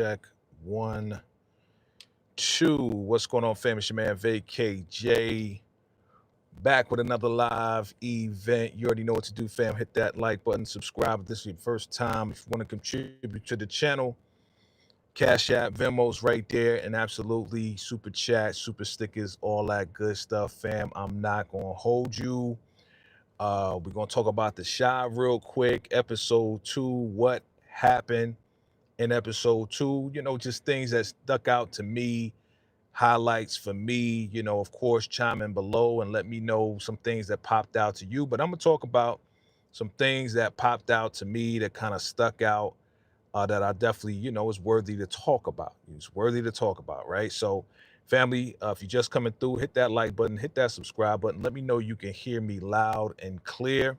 Check 1, 2. What's going on, fam? It's your man VACAY-J. Back with another live event. You already know what to do, fam. Hit that like button, subscribe if this is your first time. If you want to contribute to the channel, Cash App, Venmo's right there, and absolutely super chat, super stickers, all that good stuff, fam. I'm not gonna hold you. We're gonna talk about the Shy real quick. Episode 2. What happened in episode 2? Just things that stuck out to me, highlights for me. Of course, chime in below and let me know some things that popped out to you. But I'm gonna talk about some things that popped out to me that kind of stuck out, that I definitely, is worthy to talk about. It's worthy to talk about, right? So, family, if you're just coming through, hit that like button, hit that subscribe button. Let me know you can hear me loud and clear.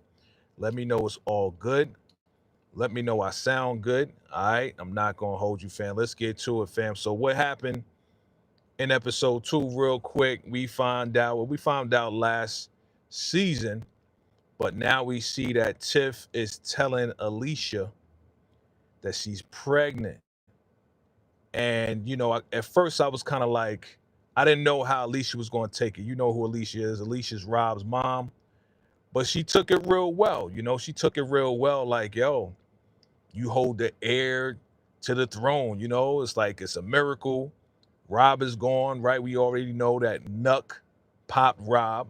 Let me know it's all good. Let me know I sound good. All right. I'm not going to hold you, fam. Let's get to it, fam. So what happened in episode 2 real quick? We found out what we found out last season, but now we see that Tiff is telling Alicia that she's pregnant. And, at first I was kind of like, I didn't know how Alicia was going to take it. You know who Alicia is. Alicia's Rob's mom, but she took it real well. She took it real well. Like, yo, you hold the heir to the throne. It's like it's a miracle. Rob is gone, right? We already know that Nuck popped Rob.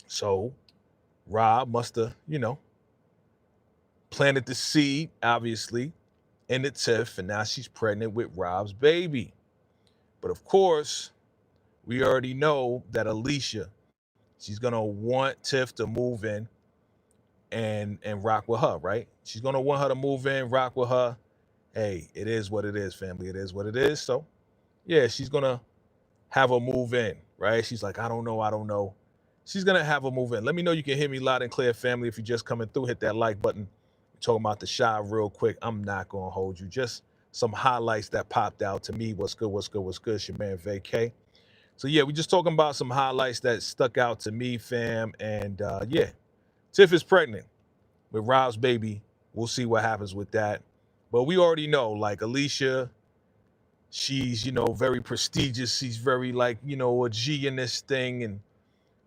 So Rob must have, planted the seed, obviously, in the Tiff, and now she's pregnant with Rob's baby. But of course, we already know that Alicia, she's gonna want Tiff to move in and rock with her, right? She's gonna want her to move in, rock with her. Hey, it is what it is, family. It is what it is. So yeah, she's gonna have her move in, right? She's like, I don't know. She's gonna have her move in. Let me know you can hear me loud and clear, family. If you're just coming through, hit that like button. We're talking about the Shy real quick. I'm not gonna hold you. Just some highlights that popped out to me. What's good? What's good? What's good? It's your man VACAY. So yeah, we just talking about some highlights that stuck out to me, fam. And yeah, Tiff is pregnant with Rob's baby. We'll see what happens with that. But we already know, like, Alicia, she's, very prestigious. She's very, like, a G in this thing. And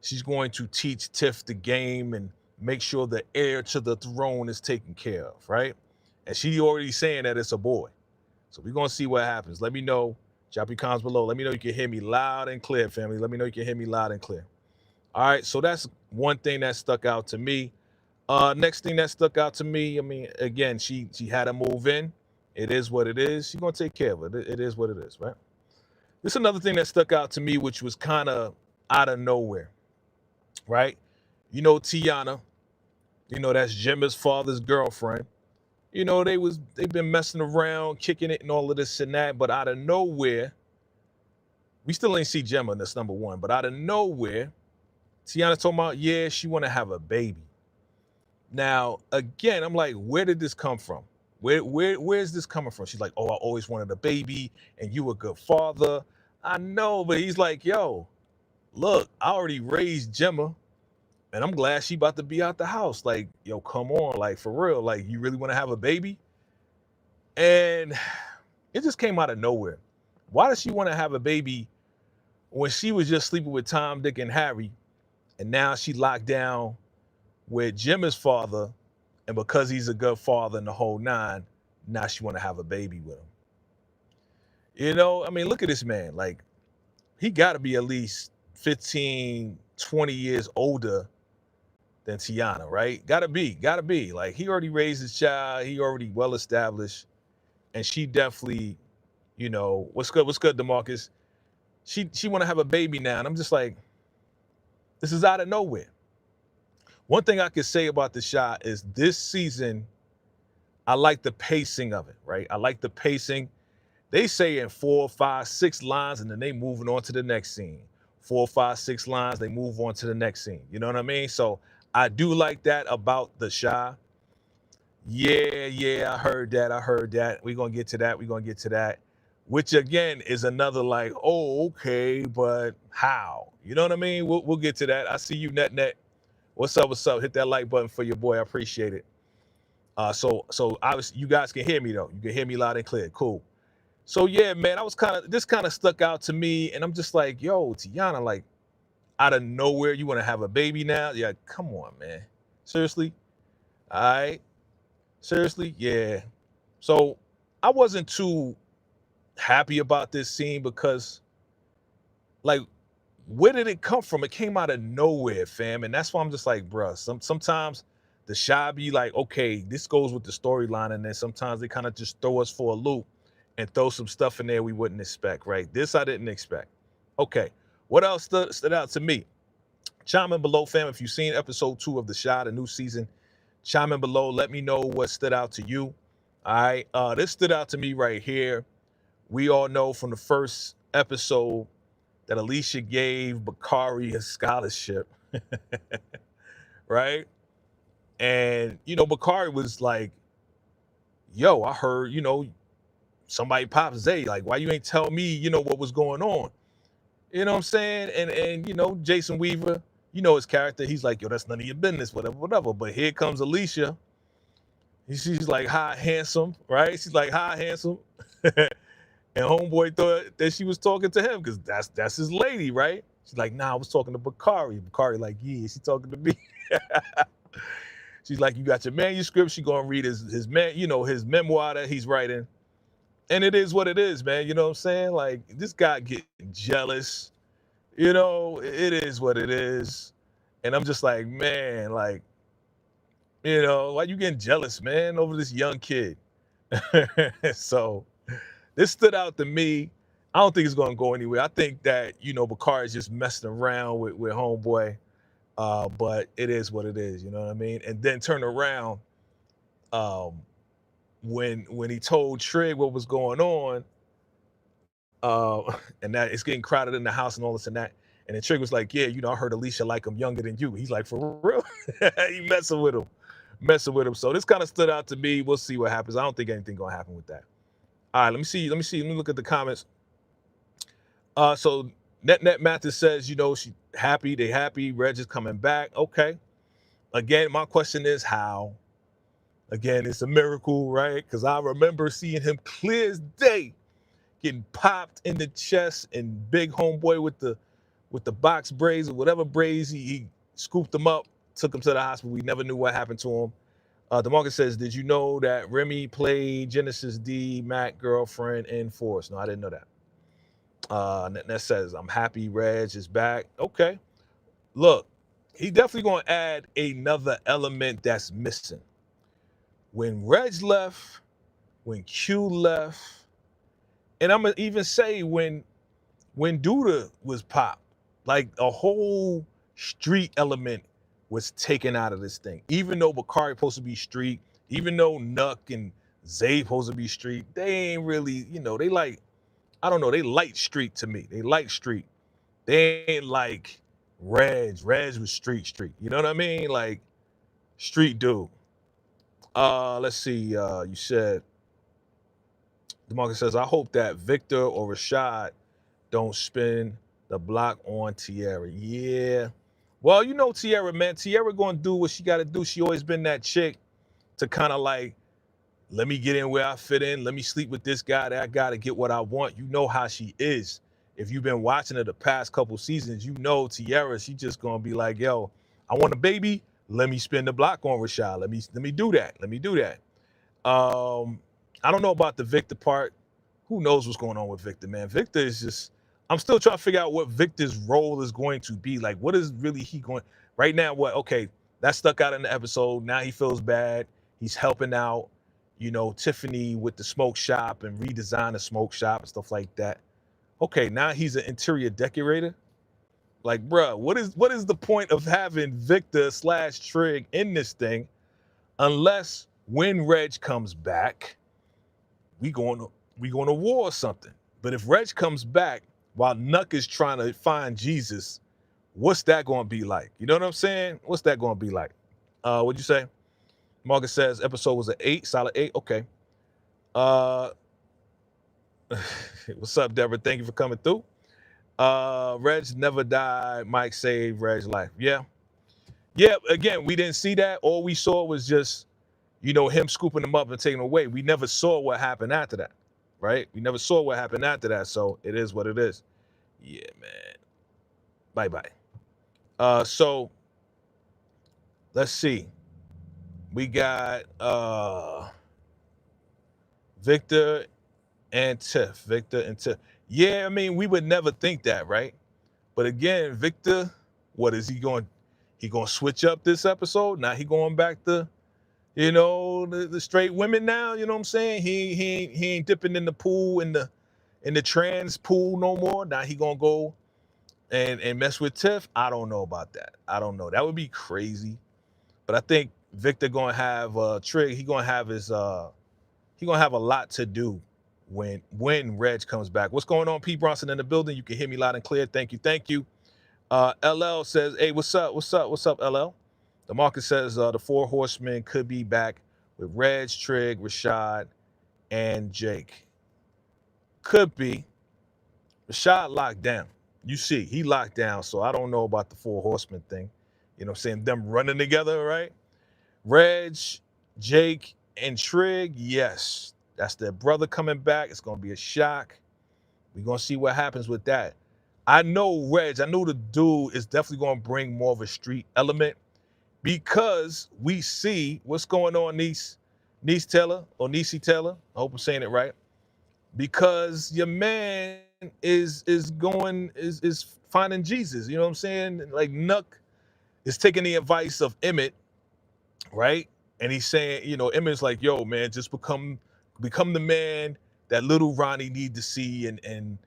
she's going to teach Tiff the game and make sure the heir to the throne is taken care of, right? And she already saying that it's a boy. So we're going to see what happens. Let me know. Drop your comments below. Let me know you can hear me loud and clear, family. Let me know you can hear me loud and clear. All right, so that's one thing that stuck out to me. Next thing that stuck out to me, I mean, again, she had to move in. It is what it is. She's gonna take care of it. It is what it is, right? This is another thing that stuck out to me, which was kind of out of nowhere, right? Tiana, that's Jim's father's girlfriend. They've been messing around, kicking it and all of this and that, but out of nowhere, we still ain't see Gemma, that's number one, but out of nowhere, Tiana talking about, yeah, she want to have a baby. Now, again, I'm like, where did this come from? Where's this coming from? She's like, oh, I always wanted a baby, and you a good father. I know, but he's like, yo, look, I already raised Gemma, and I'm glad she about to be out the house. Like, yo, come on, like, for real. Like, you really want to have a baby? And it just came out of nowhere. Why does she want to have a baby when she was just sleeping with Tom, Dick, and Harry, and now she locked down with Jim's father, and because he's a good father and the whole nine, now she want to have a baby with him? I mean, look at this man. Like, he got to be at least 15, 20 years older than Tiana, right? Gotta be. Like, he already raised his child. He already well established. And she definitely, what's good, DeMarcus? She want to have a baby now. And I'm just like, this is out of nowhere. One thing I could say about the shot is this season, I like the pacing of it, right? I like the pacing. They say in 4, 5, 6 lines, and then they moving on to the next scene. 4, 5, 6 lines, they move on to the next scene. You know what I mean? So I do like that about the Shy. Yeah, I heard that. We're going to get to that. Which, again, is another like, oh, okay, but how? You know what I mean? We'll get to that. I see you, Net. What's up? Hit that like button for your boy. I appreciate it. So obviously you guys can hear me, though. You can hear me loud and clear. Cool. So yeah, man, I was this kind of stuck out to me, and I'm just like, yo, Tiana, like out of nowhere, you want to have a baby now? Yeah, come on, man. Seriously? All right. Seriously? Yeah. So I wasn't too happy about this scene because, like, where did it come from? It came out of nowhere, fam. And that's why I'm just like, bruh, sometimes the shy be like, okay, this goes with the storyline. And then sometimes they kind of just throw us for a loop and throw some stuff in there we wouldn't expect, right? This I didn't expect. Okay. What else stood out to me? Chime in below, fam, if you've seen episode 2 of The Shy, the new season. Chime in below. Let me know what stood out to you. All right. This stood out to me right here. We all know from the first episode that Alicia gave Bakari a scholarship, right? And, Bakari was like, yo, I heard, somebody popped Zay. Like, why you ain't tell me, what was going on? You know what I'm saying? And Jason Weaver, his character, he's like, yo, that's none of your business, whatever. But here comes Alicia. She's like, hi, handsome, right? She's like, hi, handsome. And homeboy thought that she was talking to him because that's his lady, right? She's like, nah, I was talking to Bakari. Bakari like, yeah, she's talking to me. She's like, you got your manuscript. She gonna read his memoir that he's writing. And it is what it is, man. You know what I'm saying? Like, this guy getting jealous. It is what it is. And I'm just like, man, like, why you getting jealous, man, over this young kid? So this stood out to me. I don't think it's going to go anywhere. I think that, Bakari is just messing around with homeboy. But it is what it is, you know what I mean? And then turn around when he told Trig what was going on, and that it's getting crowded in the house and all this and that. And then Trig was like, yeah, I heard Alicia like him younger than you. He's like, for real? He messing with him. So this kind of stood out to me. We'll see what happens. I don't think anything going to happen with that. All right, let me see. Let me look at the comments. So Net Mathis says, she happy. They happy. Reg is coming back. Okay. Again, my question is how? Again, it's a miracle, right? Because I remember seeing him clear as day getting popped in the chest, and big homeboy with the box braids or whatever braids, he scooped him up, took him to the hospital. We never knew what happened to him. DeMarcus says, did you know that Remy played Genesis D, Mac girlfriend in Force? No, I didn't know that. Net says, I'm happy Reg is back. Okay. Look, he definitely going to add another element that's missing. When Reg left, when Q left, and I'm going to even say when Duda was popped, like a whole street element was taken out of this thing. Even though Bakari supposed to be street, even though Nuck and Zay supposed to be street, they ain't really, they like, I don't know, they light street to me. They light street. They ain't like Reg. Reg was street. You know what I mean? Like, street dude. Let's see. You said, DeMarcus says, I hope that Victor or Rashad don't spin the block on Tierra. Yeah. Well, Tierra, man. Tierra going to do what she got to do. She always been that chick to kind of like, let me get in where I fit in. Let me sleep with this guy, that guy to get what I want. You know how she is. If you've been watching her the past couple seasons, Tierra, she just going to be like, yo, I want a baby. Let me spin the block on Rashad. Let me do that. Let me do that. I don't know about the Victor part. Who knows what's going on with Victor, man? Victor is just, I'm still trying to figure out what Victor's role is going to be. Like, what is really he going, right now, what, okay, that stuck out in the episode. Now he feels bad. He's helping out, Tiffany with the smoke shop and redesign the smoke shop and stuff like that. Okay, now he's an interior decorator. Like, bruh, what is the point of having Victor / Trig in this thing unless when Reg comes back, we going to war or something. But if Reg comes back while Nuck is trying to find Jesus, what's that going to be like? You know what I'm saying? What's that going to be like? What'd you say? Marcus says episode was an 8, solid 8. Okay. What's up, Deborah? Thank you for coming through. Reg never died. Mike saved Reg's life. Yeah. Yeah, again, we didn't see that. All we saw was just, him scooping him up and taking him away. We never saw what happened after that. right? We never saw what happened after that, so it is what it is. Yeah, man. Bye-bye. So let's see. We got Victor and Tiff. Victor and Tiff. Yeah, I mean, we would never think that, right? But again, Victor, what is he going? He gonna switch up this episode? Now he going back to, the straight women now. You know what I'm saying? He ain't dipping in the pool in the trans pool no more. Now he gonna go and mess with Tiff. I don't know about that. I don't know. That would be crazy. But I think Victor gonna have Trig. He gonna have a lot to do when Reg comes back. What's going on, P. Bronson in the building? You can hear me loud and clear. Thank you. LL says, hey, what's up, LL? The market says the 4 horsemen could be back with Reg, Trig, Rashad, and Jake. Could be. Rashad locked down. You see, he locked down, so I don't know about the 4 horsemen thing. You know what I'm saying? Them running together, right? Reg, Jake, and Trig, yes. That's their brother coming back. It's going to be a shock. We're going to see what happens with that. I know the dude is definitely going to bring more of a street element because we see what's going on, Niece Taylor, or Niecy Taylor. I hope I'm saying it right. Because your man is finding Jesus. You know what I'm saying? Like Nuck is taking the advice of Emmett, right? And he's saying, Emmett's like, yo, man, just become the man that little Ronnie need to see and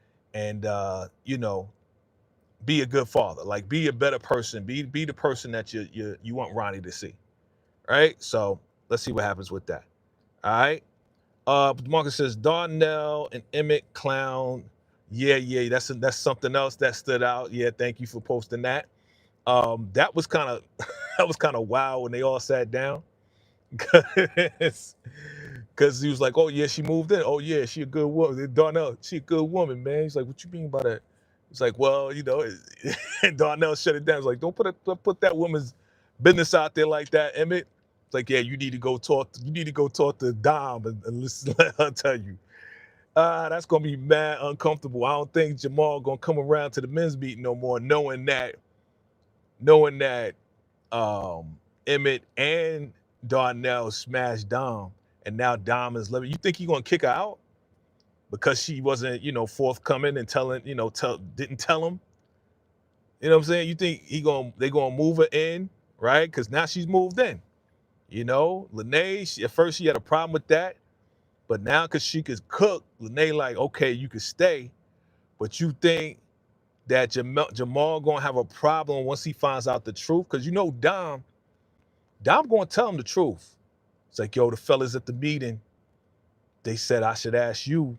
be a good father, like be a better person, be the person that you want Ronnie to see, right? So let's see what happens with that. All right. Marcus says Darnell and Emmett clown. Yeah, that's something else that stood out. Yeah, thank you for posting that. That was kind of wild when they all sat down. Because he was like, oh yeah, she moved in. Oh yeah, she a good woman. Darnell, she a good woman, man. He's like, what you mean by that? He's like, well, and Darnell shut it down. He's like, don't put that woman's business out there like that, Emmett. It's like, yeah, you need to go talk to Dom and listen, let her tell you. That's gonna be mad uncomfortable. I don't think Jamal gonna come around to the men's meeting no more, knowing that Emmett and Darnell smashed Dom, and now Dom is living. You think he gonna kick her out because she wasn't, forthcoming and didn't tell him? You know what I'm saying? You think they gonna move her in, right? Because now she's moved in. Lene, at first she had a problem with that, but now because she could cook, Lene like, okay, you could stay, but you think that Jamal gonna have a problem once he finds out the truth? Because Dom gonna tell him the truth. It's like, yo, the fellas at the meeting, they said I should ask you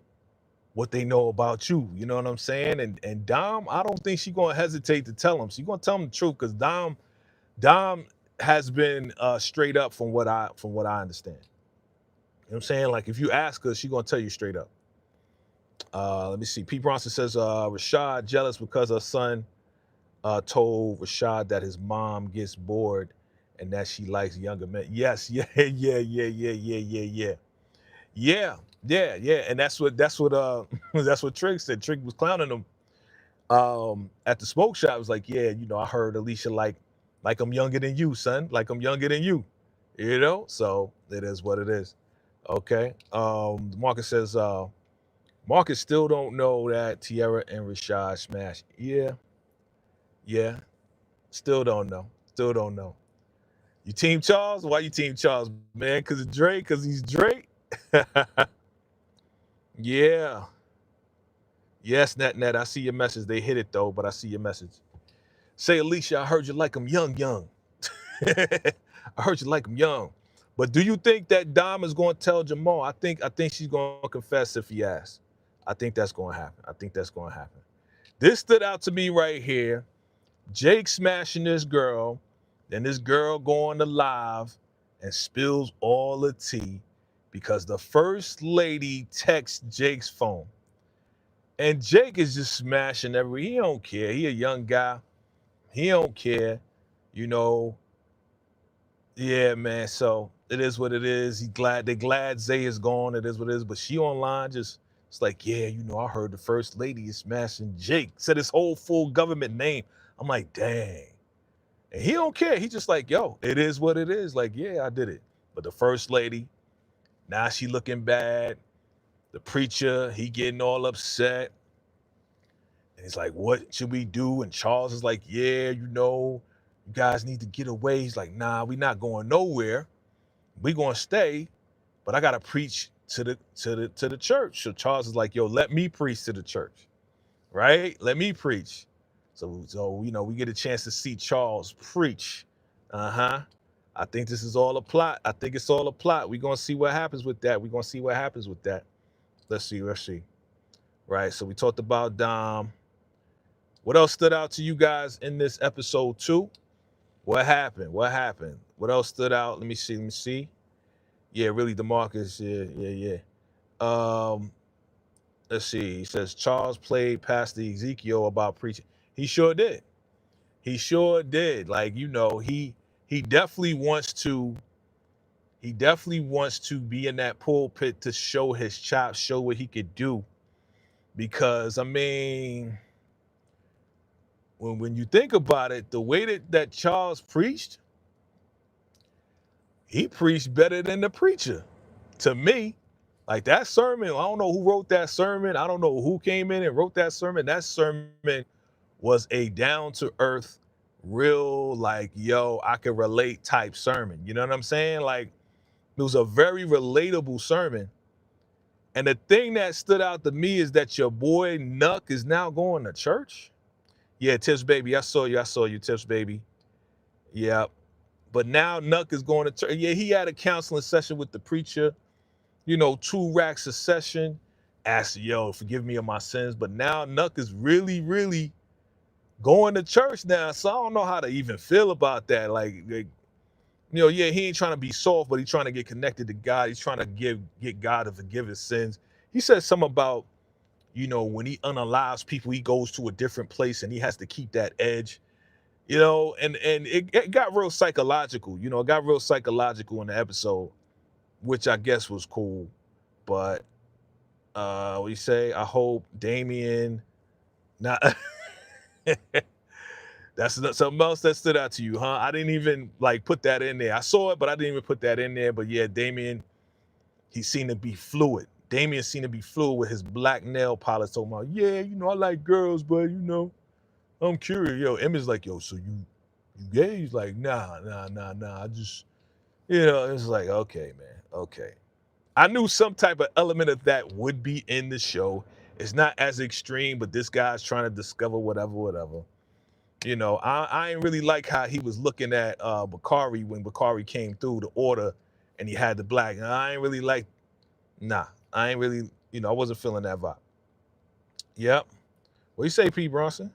what they know about you. You know what I'm saying? And Dom, I don't think she's gonna hesitate to tell him. She's gonna tell him the truth because Dom has been straight up from what I understand. You know what I'm saying? Like if you ask her, she's gonna tell you straight up. Let me see. Pete Bronson says Rashad jealous because her son told Rashad that his mom gets bored and that she likes younger men. Yes, yeah. And that's what that's what Trig said. Trig was clowning him at the smoke shop. Was like, yeah, I heard Alicia like I'm younger than you, son. Like I'm younger than you. So it is what it is. Okay. Marcus says Marcus still don't know that Tierra and Rashad smashed. Yeah. Still don't know. You team Charles? Why you team Charles, man? Because of Drake? Because he's Drake? Yeah. Yes, Net. I see your message. They hit it, though, but I see your message. Say, Alicia, I heard you like him young. I heard you like him young. But do you think that Dom is going to tell Jamal? I think she's going to confess if he asks. I think that's going to happen. This stood out to me right here. Jake smashing this girl, then this girl going to live and spills all the tea because the first lady texts Jake's phone. And Jake is just smashing he don't care. He a young guy. He don't care. Yeah, man. So it is what it is. They glad Zay is gone. It is what it is. But she online just It's like, yeah, you know, I heard the first lady is smashing Jake. Said his whole full government name. I'm like, dang. And he don't care. He just like, yo, it is what it is. Like, yeah, I did it. But the first lady, now she looking bad. The preacher, he getting all upset. And he's like, what should we do? And Charles is like, yeah, you know, you guys need to get away. He's like, nah, we not going nowhere. We gonna stay, but I gotta preach to the church. So Charles is like, yo, let me preach to the church. Right? Let me preach. So you know, we get a chance to see Charles preach. Uh-huh. I think this is all a plot. I think it's all a plot. We're gonna see what happens with that. We're gonna see what happens with that. Let's see. Right. So we talked about Dom. What else stood out to you guys in this episode 2? What happened? What else stood out? Let me see. Yeah, really, DeMarcus. Yeah. Let's see. He says Charles played Pastor Ezekiel about preaching. He sure did. Like, you know, he definitely wants to be in that pulpit to show his chops, show what he could do. Because I mean, when you think about it, the way that Charles preached, he preached better than the preacher. To me, like that sermon, I don't know who wrote that sermon. I don't know who came in and wrote that sermon. That sermon was a down-to-earth, real, like, yo, I can relate type sermon. You know what I'm saying? Like, it was a very relatable sermon. And the thing that stood out to me is that your boy Nuck is now going to church. Yeah, Tiff's baby, I saw you, Tiff's baby. Yeah. But now Nuck is going to church. Yeah, he had a counseling session with the preacher, you know, 2 racks a session. Asked, yo, forgive me of my sins. But now Nuck is really going to church now. So I don't know how to even feel about that. Like, you know, yeah, he ain't trying to be soft, but he's trying to get connected to God. He's trying to get God to forgive his sins. He said something about, you know, when he unalives people, he goes to a different place and he has to keep that edge, you know, and it got real psychological, you know, it got real psychological in the episode, which I guess was cool. But what you say? I hope Damien not that's something else that stood out to you, huh? I didn't even like put that in there. I saw it, but I didn't even put that in there. But yeah, Damien, he seemed to be fluid. Damien seemed to be fluid with his black nail polish. Talking about, yeah, you know, I like girls, but you know, I'm curious. Yo, Emma's like, yo, so you gay? He's like, nah. I just, you know, it's like, okay, man, okay. I knew some type of element of that would be in the show. It's not as extreme, but this guy's trying to discover whatever. You know, I ain't really like how he was looking at Bakari when Bakari came through the order and he had the black. I ain't really like, I ain't really, you know, I wasn't feeling that vibe. Yep. What you say, P. Bronson?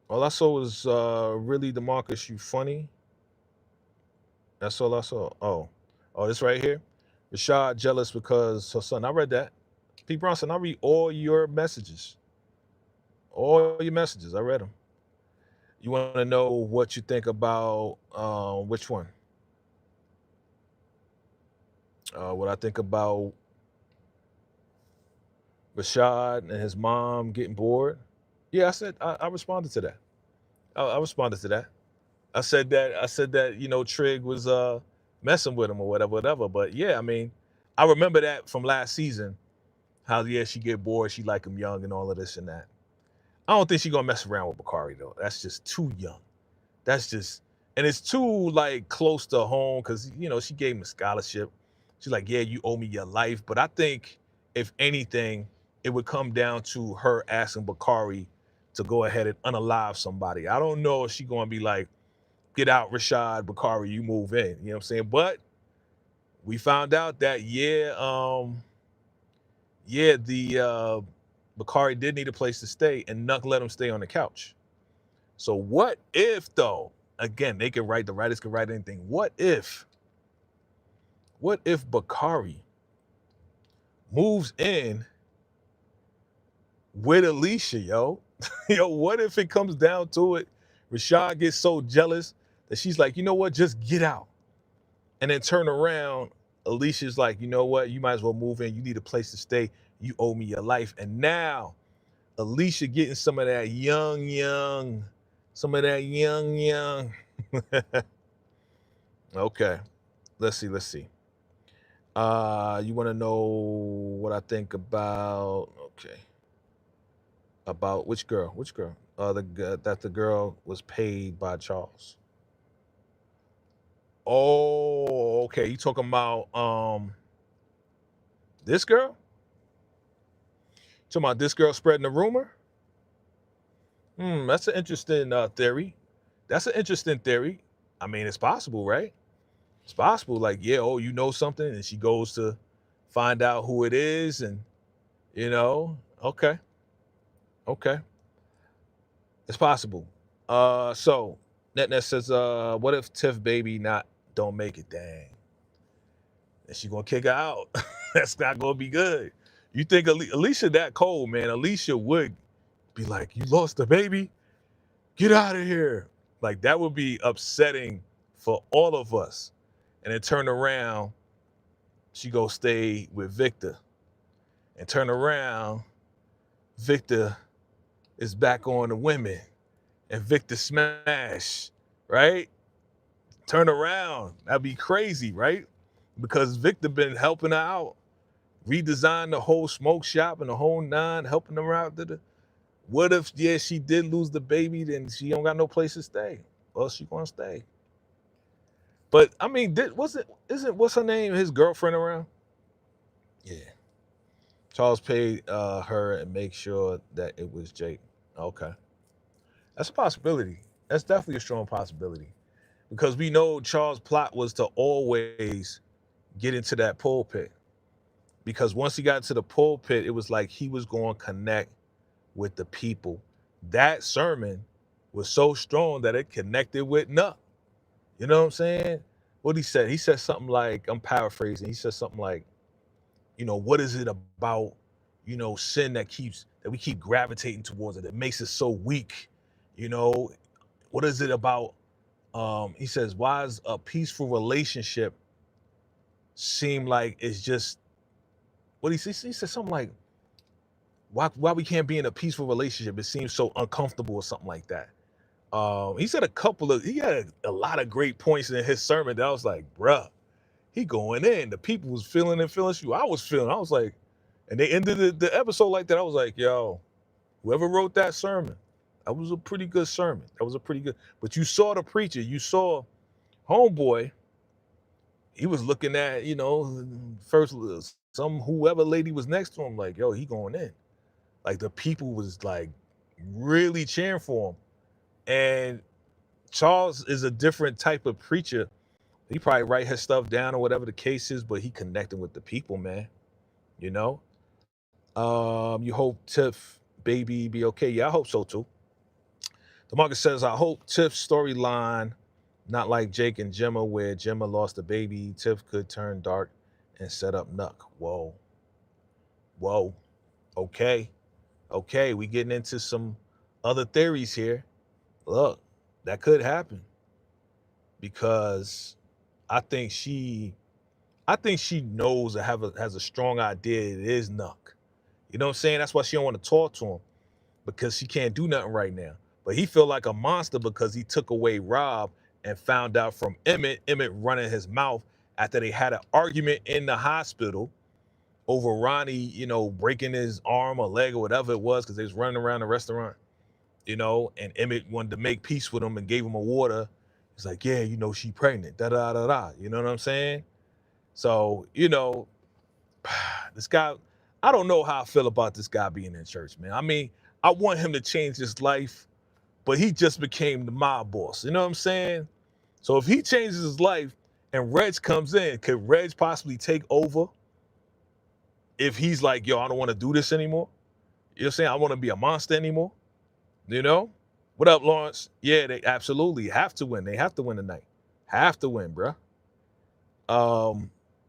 All I saw was really DeMarcus, you funny. That's all I saw. Oh, this right here. Rashad jealous because her son. I read that. P. Bronson, I read all your messages. All your messages. I read them. You want to know what you think about which one? What I think about Rashad and his mom getting bored. Yeah, I said I responded to that. I responded to that. I said that, you know, Trig was messing with him or whatever. But yeah, I mean, I remember that from last season. How she get bored, she like him young and all of this and that. I don't think she gonna mess around with Bakari though. That's just too young. That's just, and it's too like close to home because, you know, she gave him a scholarship. She's like, yeah, you owe me your life. But I think if anything, it would come down to her asking Bakari to go ahead and unalive somebody. I don't know if she gonna be like, get out, Rashad, Bakari, you move in. You know what I'm saying? But we found out that the Bakari did need a place to stay, and Nuck let him stay on the couch. So what if though? Again, the writers can write anything. What if Bakari moves in with Alicia, yo? Yo, what if it comes down to it? Rashad gets so jealous that she's like, you know what, just get out. And then turn around, Alicia's like, you know what? You might as well move in. You need a place to stay. You owe me your life. And now Alicia getting some of that young, some of that young. Okay, let's see. You want to know what I think about? Okay, about which girl? Which girl? That the girl was paid by Charles. Oh, okay. You talking about this girl? Talking about this girl spreading the rumor? That's an interesting theory. That's an interesting theory. I mean, it's possible, right? It's possible. Like, yeah, oh, you know something, and she goes to find out who it is, and okay, okay, it's possible. So Net says, what if Tiff baby not don't make it? Dang, and she gonna kick her out. That's not gonna be good. You think Alicia that cold, man? Alicia would be like, you lost the baby? Get out of here. Like, that would be upsetting for all of us. And then turn around, she go stay with Victor. And turn around, Victor is back on the women. And Victor smash, right? Turn around. That'd be crazy, right? Because Victor been helping her out. Redesign the whole smoke shop and the whole nine, helping her out. What if, yeah, she did lose the baby, then she don't got no place to stay? Well, she gonna stay. But I mean, isn't what's her name, his girlfriend around? Yeah. Charles paid her and make sure that it was Jake. Okay. That's a possibility. That's definitely a strong possibility. Because we know Charles' plot was to always get into that pulpit. Because once he got to the pulpit, it was like he was going to connect with the people. That sermon was so strong that it connected with Nuck. You know what I'm saying? What he said? He said something like, I'm paraphrasing. He said something like, what is it about, sin that we keep gravitating towards it? It makes us so weak. What is it about? He says, why is a peaceful relationship seem like it's just what he said something like, why we can't be in a peaceful relationship? It seems so uncomfortable or something like that. He said he had a lot of great points in his sermon that I was like, bruh, he going in. The people was feeling you. I was like, and they ended the episode like that. I was like, yo, whoever wrote that sermon, that was a pretty good sermon. But you saw the preacher, you saw homeboy, he was looking at, first whoever lady was next to him, like, yo, he going in. Like, the people was like really cheering for him. And Charles is a different type of preacher. He probably write his stuff down or whatever the case is, but he connecting with the people, man. You hope Tiff baby be okay. Yeah, I hope so too. DeMarcus says, I hope Tiff's storyline, not like Jake and Gemma, where Gemma lost the baby, Tiff could turn dark and set up Nuck. Whoa. Okay. We getting into some other theories here. Look, that could happen. Because I think she knows or has a strong idea it is Nuck. You know what I'm saying? That's why she don't want to talk to him, because she can't do nothing right now. But he feel like a monster because he took away Rob and found out from Emmett running his mouth after they had an argument in the hospital over Ronnie, breaking his arm or leg or whatever it was because they was running around the restaurant, and Emmett wanted to make peace with him and gave him a water. It's like, yeah, she pregnant, da-da-da-da. You know what I'm saying? So, this guy, I don't know how I feel about this guy being in church, man. I mean, I want him to change his life, but he just became the mob boss. You know what I'm saying? So if he changes his life and Reg comes in, could Reg possibly take over if he's like, yo, I don't want to do this anymore? You know what I'm saying? I want to be a monster anymore. What up, Lawrence? Yeah, they absolutely have to win. They have to win tonight. Have to win, bruh.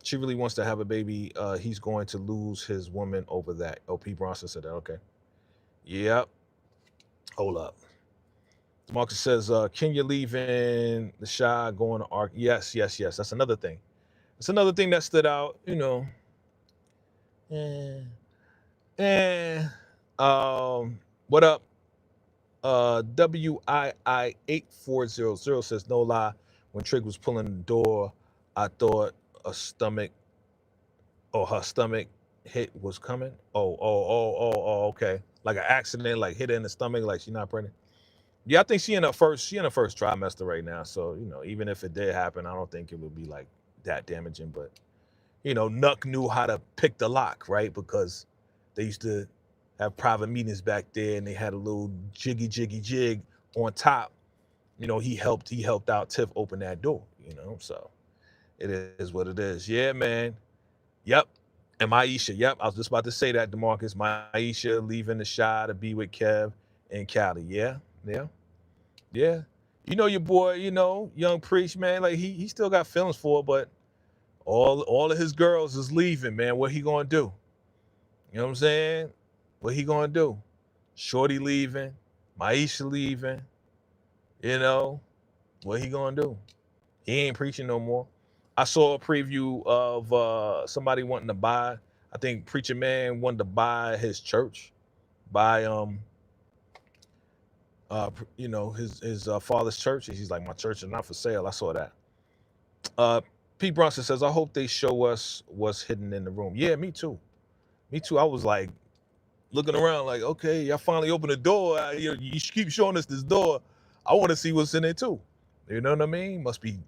She really wants to have a baby. He's going to lose his woman over that. P. Bronson said that. Okay. Yep. Hold up. Marcus says, Kenya leaving the shy, going to Ark. Yes. That's another thing. It's another thing that stood out, you know. What up? WII8400 says, no lie, when Trig was pulling the door, I thought a stomach or her stomach hit was coming. Okay. Like an accident, like hit her in the stomach, like she's not pregnant. Yeah, I think she in her first trimester right now. So, you know, even if it did happen, I don't think it would be like that damaging. But, you know, Nuck knew how to pick the lock, right? Because they used to have private meetings back there and they had a little jig on top. You know, he helped out Tiff open that door, you know. So it is what it is. Yeah, man. Yep. And Maisha, yep, I was just about to say that, DeMarcus. Maisha leaving the Shy to be with Kev and Cali. Yeah. You know your boy, you know, Young Preach, man. Like he still got feelings for her, but all of his girls is leaving, man. What he gonna do? You know what I'm saying? What he gonna do? Shorty leaving, Maisha leaving. You know what he gonna do? He ain't preaching no more. I saw a preview of somebody wanting to buy. I think Preacher Man wanted to buy his church, buy you know, his father's church. And he's like, my church is not for sale. I saw that. Pete Bronson says, I hope they show us what's hidden in the room. Yeah, me too. I was like looking around like, okay, y'all finally opened the door. You keep showing us this door. I want to see what's in it too. You know what I mean? Must be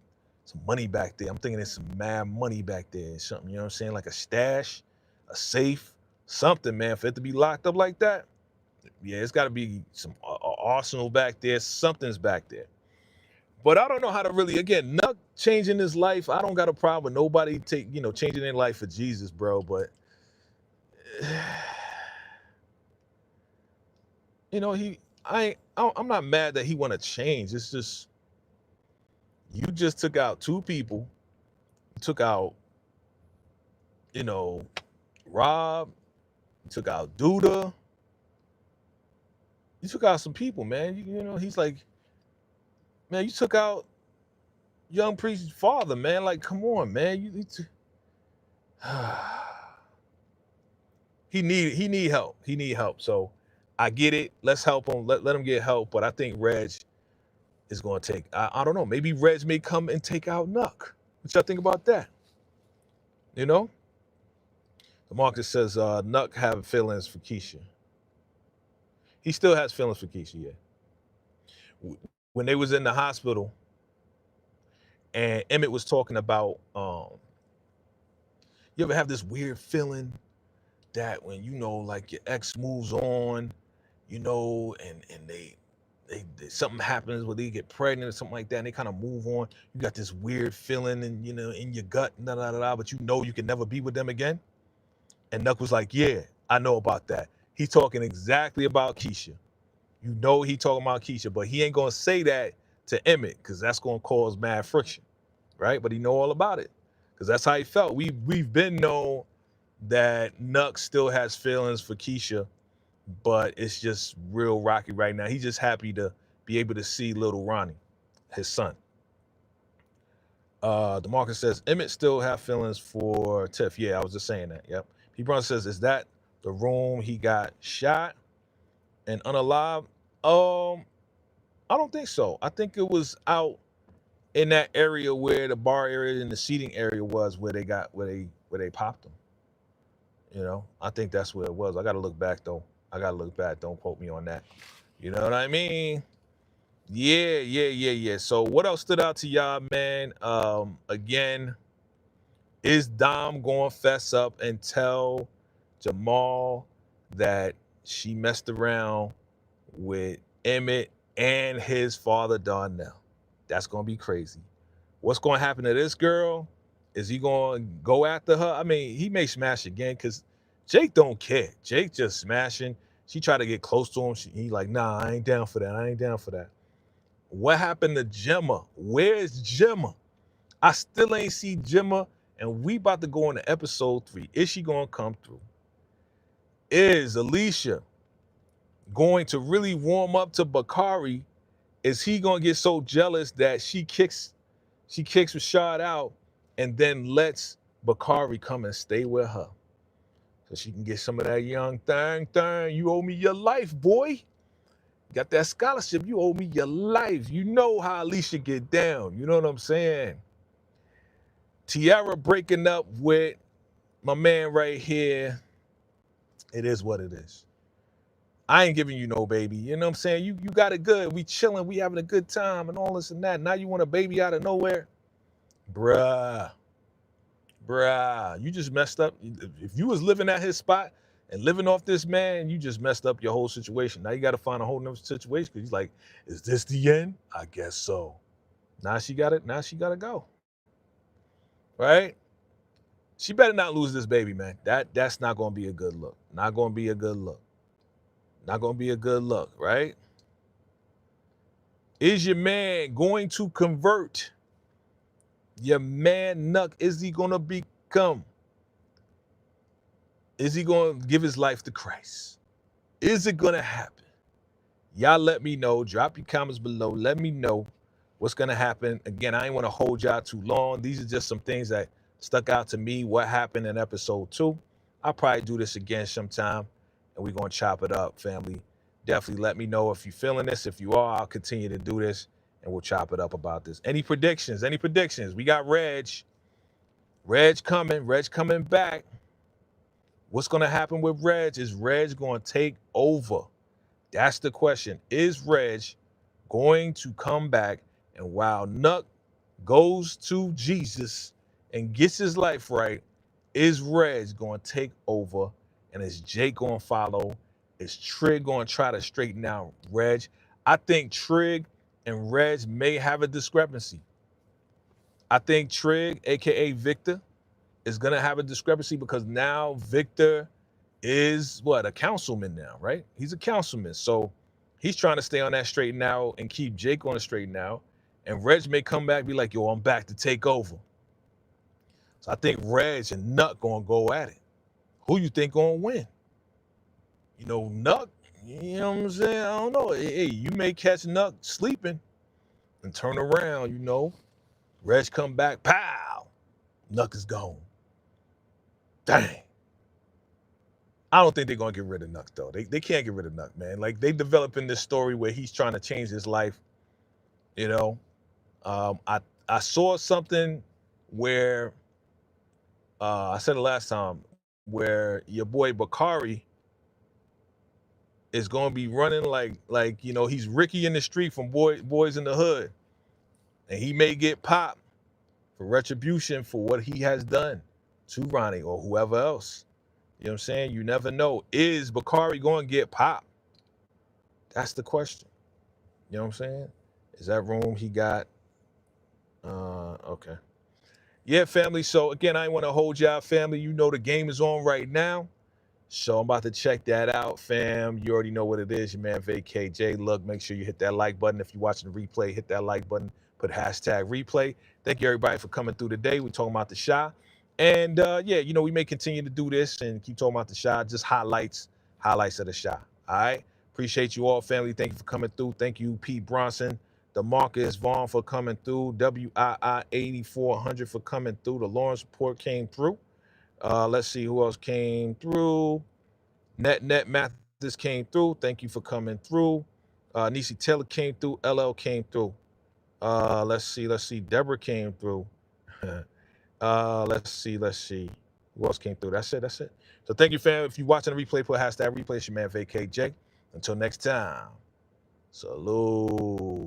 some money back there. I'm thinking there's some mad money back there. Something, you know what I'm saying? Like a stash, a safe, something, man. For it to be locked up like that, yeah, it's got to be some arsenal back there. Something's back there. But I don't know how to really, again, Nuck changing his life. I don't got a problem with nobody changing their life for Jesus, bro. But you know, I'm not mad that he want to change. It's just you just took out two people. You took out, you know, Rob. You took out Duda. You took out some people, man. You know, he's like, man, you took out Young Priest's father, man. Like, come on, man. He need help. He need help. So I get it. Let's help him. Let him get help. But I think Reg is going to take. I don't know. Maybe Reg may come and take out Nuck. What y'all think about that? You know. The Marcus says Nuck have feelings for Keisha. He still has feelings for Keisha. Yeah. When they was in the hospital, and Emmett was talking about, you ever have this weird feeling that when, you know, like your ex moves on, you know, and they something happens where they get pregnant or something like that, and they kind of move on. You got this weird feeling, and you know, in your gut, but you know you can never be with them again. And Nuck was like, yeah, I know about that. He's talking exactly about Keisha. You know he talking about Keisha, but he ain't gonna say that to Emmett because that's gonna cause mad friction, right? But he know all about it because that's how he felt. We've been known that Nuck still has feelings for Keisha, but it's just real rocky right now. He's just happy to be able to see little Ronnie, his son. DeMarcus says, Emmett still have feelings for Tiff. Yeah, I was just saying that. Yep. P. Brown says, is that the room he got shot and unalive? I don't think so. I think it was out in that area where the bar area and the seating area was where they popped them. You know, I think that's where it was. I got to look back though. Don't quote me on that. You know what I mean? Yeah. So what else stood out to y'all, man? Again, is Dom going to fess up and tell Jamal that she messed around with Emmett and his father Darnell? That's going to be crazy. What's going to happen to this girl? Is he going to go after her? I mean, he may smash again because Jake don't care. Jake just smashing. She tried to get close to him. He like, nah, I ain't down for that. What happened to Gemma? Where's Gemma? I still ain't see Gemma, and we about to go into episode 3. Is she going to come through? Is Alicia going to really warm up to Bakari? Is he going to get so jealous that she kicks Rashad out and then lets Bakari come and stay with her so she can get some of that young thing. You owe me your life, boy. Got that scholarship, you owe me your life. You know how Alicia get down. You know what I'm saying? Tiara breaking up with my man right here. It is what it is. I ain't giving you no baby. You know what I'm saying? You got it good. We chilling. We having a good time and all this and that. Now you want a baby out of nowhere? Bruh. You just messed up. If you was living at his spot and living off this man, you just messed up your whole situation. Now you got to find a whole nother situation because he's like, is this the end? I guess so. Now she got it. Now she got to go. Right? She better not lose this baby, man. That's not going to be a good look. Not going to be a good look. Not going to be a good look, right? Is your man going to convert? Your man Nuck, is he going to become? Is he going to give his life to Christ? Is it going to happen? Y'all let me know. Drop your comments below. Let me know what's going to happen. Again, I ain't want to hold y'all too long. These are just some things that stuck out to me. What happened in episode 2. I'll probably do this again sometime, and we're going to chop it up, family. Definitely let me know if you're feeling this. If you are, I'll continue to do this, and we'll chop it up about this. Any predictions? Any predictions? We got Reg. Reg coming back. What's going to happen with Reg? Is Reg going to take over? That's the question. Is Reg going to come back? And while Nuck goes to Jesus and gets his life right, is Reg going to take over? And is Jake going to follow? Is Trig going to try to straighten out Reg? I think Trig and Reg may have a discrepancy. I think Trig, a.k.a. Victor, is going to have a discrepancy because now Victor is what? A councilman now, right? He's a councilman. So he's trying to stay on that straight and out and keep Jake on the straight and out. And Reg may come back and be like, yo, I'm back to take over. So I think Reg and Nuck going to go at it. Who you think going to win? You know, Nuck, you know what I'm saying? I don't know. Hey, you may catch Nuck sleeping and turn around, you know. Reg come back, pow! Nuck is gone. Dang. I don't think they're going to get rid of Nuck, though. They can't get rid of Nuck, man. Like, they developing this story where he's trying to change his life, you know. I saw something where, I said it last time, where your boy Bakari is going to be running like you know, he's Ricky in the street from Boys in the Hood. And he may get popped for retribution for what he has done to Ronnie or whoever else. You know what I'm saying? You never know. Is Bakari going to get popped? That's the question. You know what I'm saying? Is that room he got? Okay. Yeah, family. So, again, I ain't want to hold y'all, family. You know the game is on right now. So, I'm about to check that out, fam. You already know what it is. Your man, VACAY-J. Look, make sure you hit that like button. If you're watching the replay, hit that like button. Put hashtag replay. Thank you, everybody, for coming through today. We're talking about the Shy. And, yeah, you know, we may continue to do this and keep talking about the Shy. Just highlights of the Shy. All right? Appreciate you all, family. Thank you for coming through. Thank you, Pete Bronson, DeMarcus Vaughn for coming through. WII 8400 for coming through. The Lawrence report came through. Let's see who else came through. Net Mathis came through. Thank you for coming through. Nisi Taylor came through. LL came through. Let's see. Deborah came through. Let's see. Who else came through? That's it. So thank you, fam. If you're watching the replay, put hashtag replay. It's your man, VACAY-J. Until next time, salute.